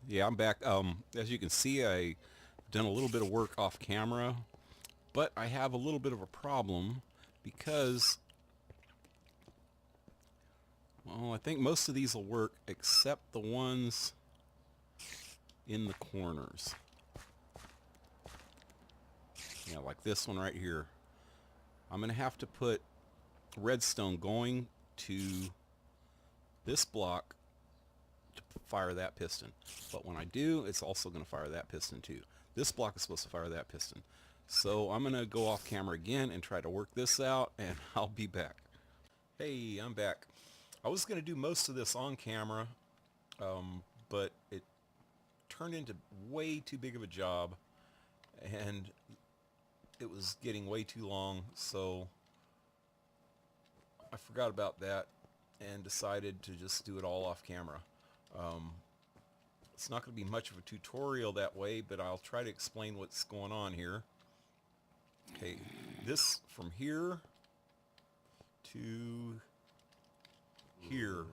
Yeah, I'm back. As you can see, I've done a little bit of work off camera, but I have a little bit of a problem because, well, I think most of these will work except the ones in the corners. Yeah, like this one right here. I'm going to have to put redstone going to this block to fire that piston. But when I do, it's also going to fire that piston too. This block is supposed to fire that piston. So I'm going to go off camera again and try to work this out, and I'll be back. Hey, I'm back. I was going to do most of this on camera, but it turned into way too big of a job, and it was getting way too long, so I forgot about that and decided to just do it all off camera. Um, it's not going to be much of a tutorial that way, but I'll try to explain what's going on here. Okay, this from here to here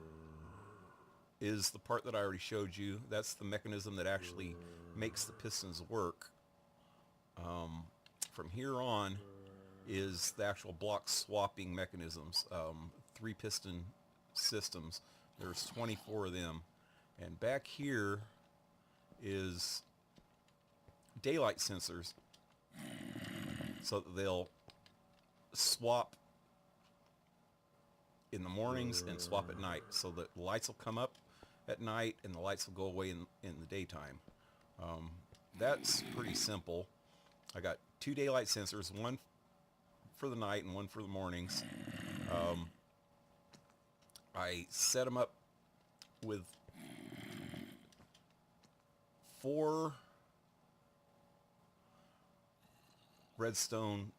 is the part that I already showed you. That's the mechanism that actually makes the pistons work. From here on is the actual block swapping mechanisms. 3 piston systems. There's 24 of them. And back here is daylight sensors, so that they'll swap in the mornings and swap at night, so that the lights will come up at night and the lights will go away in the daytime. That's pretty simple. I got 2 daylight sensors, one for the night and one for the mornings. I set them up with 4 redstone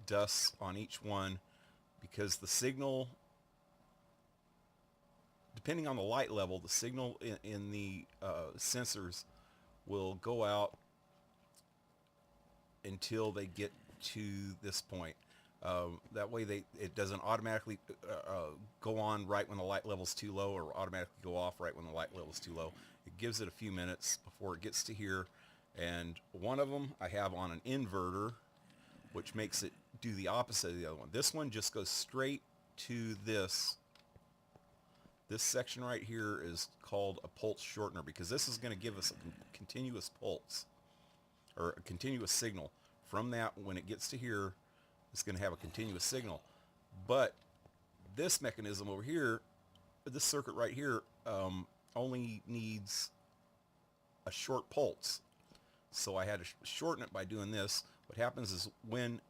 dusts on each one, because the signal, depending on the light level, the signal in the sensors will go out until they get to this point. That way it doesn't automatically go on right when the light level's too low, or automatically go off right when the light level's too low. It gives it a few minutes before it gets to here, and one of them I have on an inverter, which makes it do the opposite of the other one. This one just goes straight to this. This section right here is called a pulse shortener, because this is going to give us a continuous pulse, or a continuous signal. From that, when it gets to here, it's going to have a continuous signal. But this mechanism over here, this circuit right here, only needs a short pulse. So I had to shorten it by doing this. What happens is when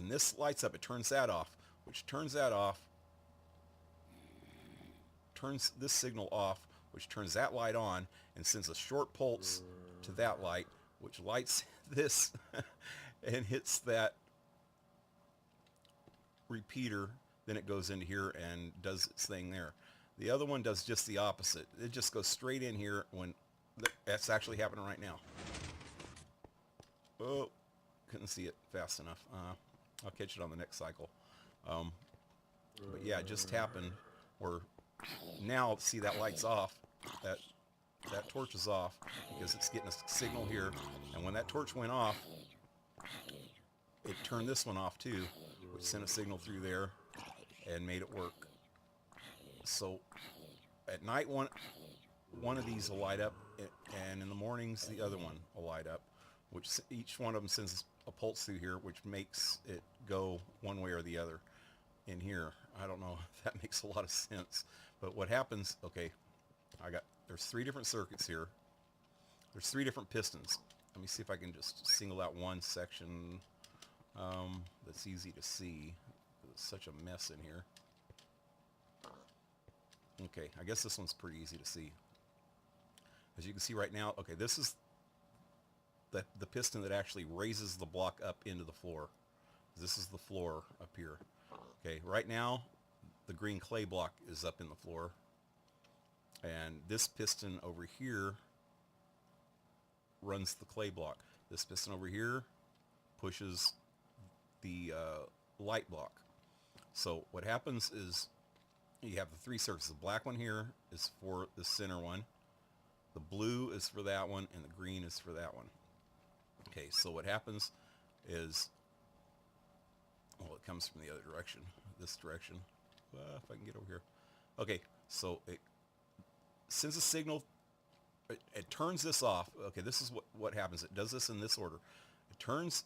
this lights up, it turns that off, which turns that off, turns this signal off, which turns that light on, and sends a short pulse to that light, which lights this and hits that repeater. Then it goes into here and does its thing there. The other one does just the opposite. It just goes straight in here when that's actually happening right now. Oh, couldn't see it fast enough. I'll catch it on the next cycle. But yeah, it just happened where now, see, that light's off. That torch is off because it's getting a signal here, and when that torch went off, it turned this one off too, which sent a signal through there and made it work. So at night one of these will light up, and in the mornings the other one will light up, which each one of them sends a pulse through here, which makes it go one way or the other in here. I don't know if that makes a lot of sense, but what happens, okay, there's 3 different circuits here. There's 3 different pistons. Let me see if I can just single out one section that's easy to see. It's such a mess in here. Okay, I guess this one's pretty easy to see. As you can see right now, okay, this is the piston that actually raises the block up into the floor. This is the floor up here. Okay, right now the green clay block is up in the floor, and this piston over here runs the clay block. This piston over here pushes the light block. So what happens is you have the three circles. The black one here is for the center one. The blue is for that one, and the green is for that one. Okay, so what happens is, well, it comes from the other direction, this direction. If I can get over here. Okay, so it sends a signal. It turns this off. Okay, this is what happens. It does this in this order. It turns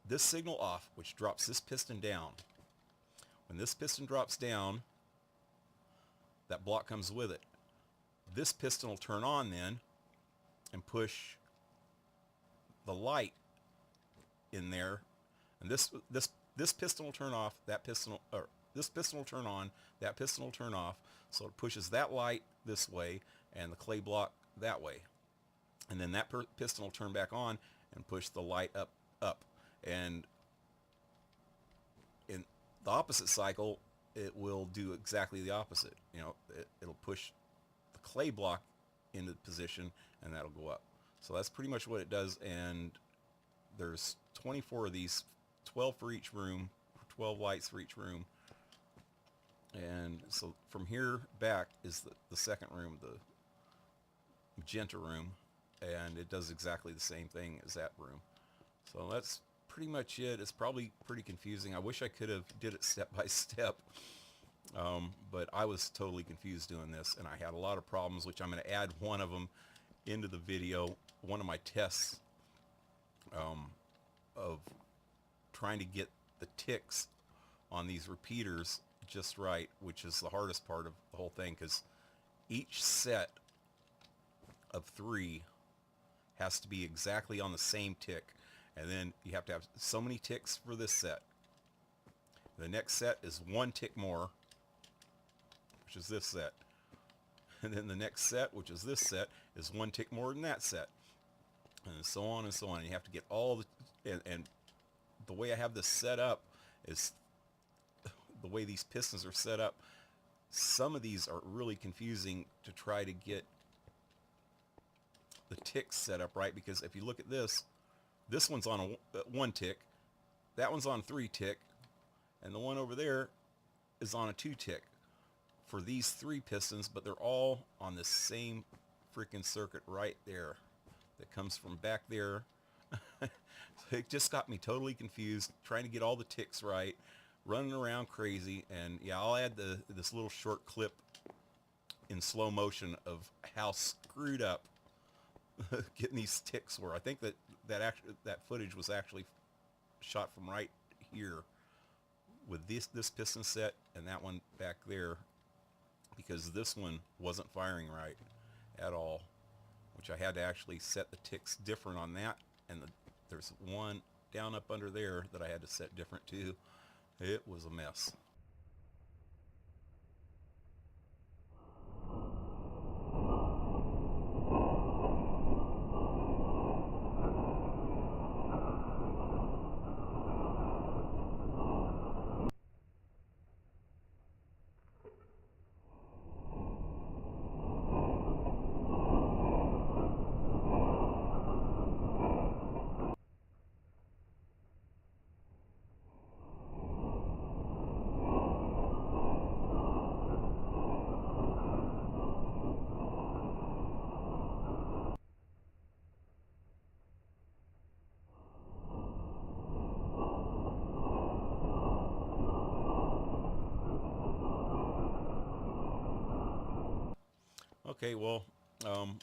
this signal off, which drops this piston down. When this piston drops down, that block comes with it. This piston will turn on then and push the light in there, and this piston will turn off, that piston will, or this piston will turn on, that piston will turn off, so it pushes that light this way and the clay block that way, and then that piston will turn back on and push the light up, and in the opposite cycle it will do exactly the opposite. You know, it'll push the clay block into position, and that'll go up. So that's pretty much what it does, and there's 24 of these, 12 for each room, 12 lights for each room. And so from here back is the second room, the magenta room, and it does exactly the same thing as that room. So that's pretty much it. It's probably pretty confusing. I wish I could have did it step by step, but I was totally confused doing this, and I had a lot of problems, which I'm going to add one of them into the video, one of my tests of trying to get the ticks on these repeaters just right, which is the hardest part of the whole thing, because each set of 3 has to be exactly on the same tick, and then you have to have so many ticks for this set. The next set is 1 tick more, which is this set, and then the next set, which is this set, is 1 tick more than that set, and so on and so on. And you have to get all the, and the way I have this set up is the way these pistons are set up. Some of these are really confusing to try to get the ticks set up right, because if you look at this one's on a 1 tick, that one's on 3 tick, and the one over there is on a 2 tick for these 3 pistons, but they're all on the same freaking circuit right there that comes from back there. It just got me totally confused trying to get all the ticks right, running around crazy. And yeah, I'll add this little short clip in slow motion of how screwed up getting these ticks were. I think that footage was actually shot from right here with this piston set and that one back there, because this one wasn't firing right at all, which I had to actually set the ticks different on that, and there's one down up under there that I had to set different too. It was a mess. Okay, well, I'm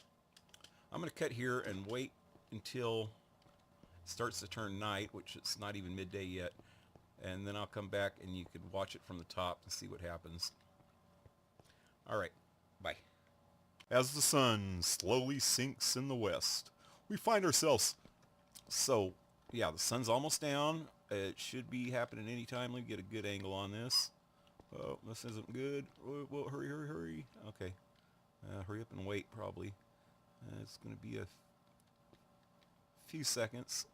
going to cut here and wait until it starts to turn night, which it's not even midday yet, and then I'll come back and you can watch it from the top and see what happens. Alright, bye. As the sun slowly sinks in the west, we find ourselves, so yeah, the sun's almost down. It should be happening anytime. Let me get a good angle on this. Oh, this isn't good. Whoa, hurry, hurry, hurry. Okay. Hurry up and wait, probably. It's going to be a few seconds.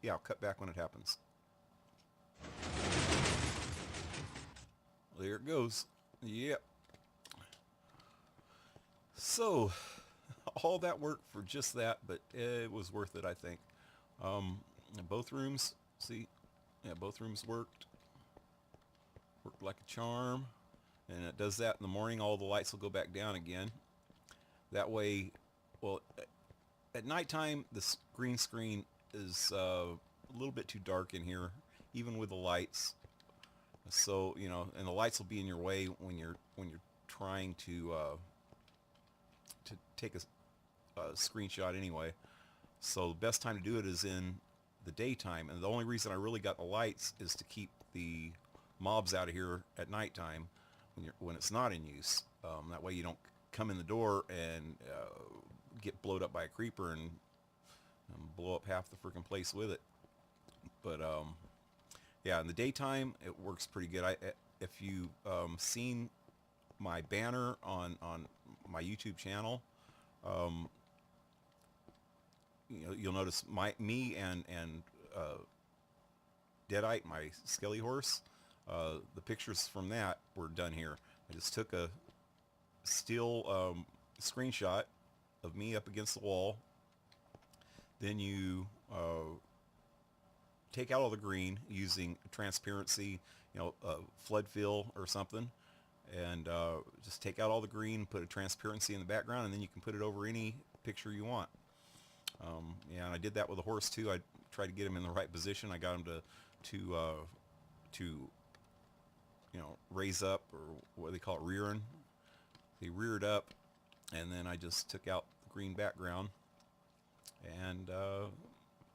Yeah, I'll cut back when it happens. There it goes. Yep. So, all that work for just that, but it was worth it, I think. Both rooms, see? Yeah, both rooms worked. worked like a charm. And it does that in the morning. All the lights will go back down again. That way, well, at nighttime, the green screen is a little bit too dark in here, even with the lights. So, you know, and the lights will be in your way when you're trying to take a screenshot anyway. So the best time to do it is in the daytime. And the only reason I really got the lights is to keep the mobs out of here at nighttime when it's not in use. That way you don't come in the door and get blowed up by a creeper and blow up half the freaking place with it. But yeah, in the daytime it works pretty good. If you've seen my banner on my YouTube channel, you know, you'll notice me and Deadite, my skelly horse. The pictures from that were done here. I just took a still screenshot of me up against the wall. Then you take out all the green using transparency, you know, flood fill or something, and just take out all the green, put a transparency in the background, and then you can put it over any picture you want. Yeah, and I did that with the horse too. I tried to get him in the right position. I got him to you know, raise up, or what they call it, rearing. He reared up, and then I just took out the green background and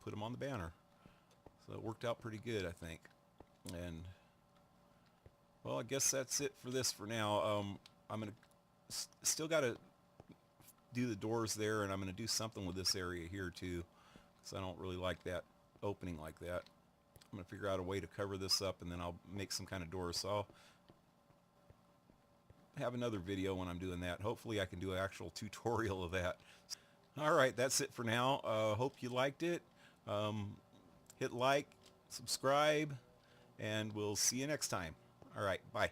put him on the banner. So it worked out pretty good, I think. And well, I guess that's it for this for now. I'm gonna still got to do the doors there, and I'm gonna do something with this area here too, because I don't really like that opening like that. I'm gonna figure out a way to cover this up, and then I'll make some kind of door. So I'll have another video when I'm doing that. Hopefully I can do an actual tutorial of that. Alright, that's it for now. Hope you liked it. Hit like, subscribe, and we'll see you next time. Alright, bye.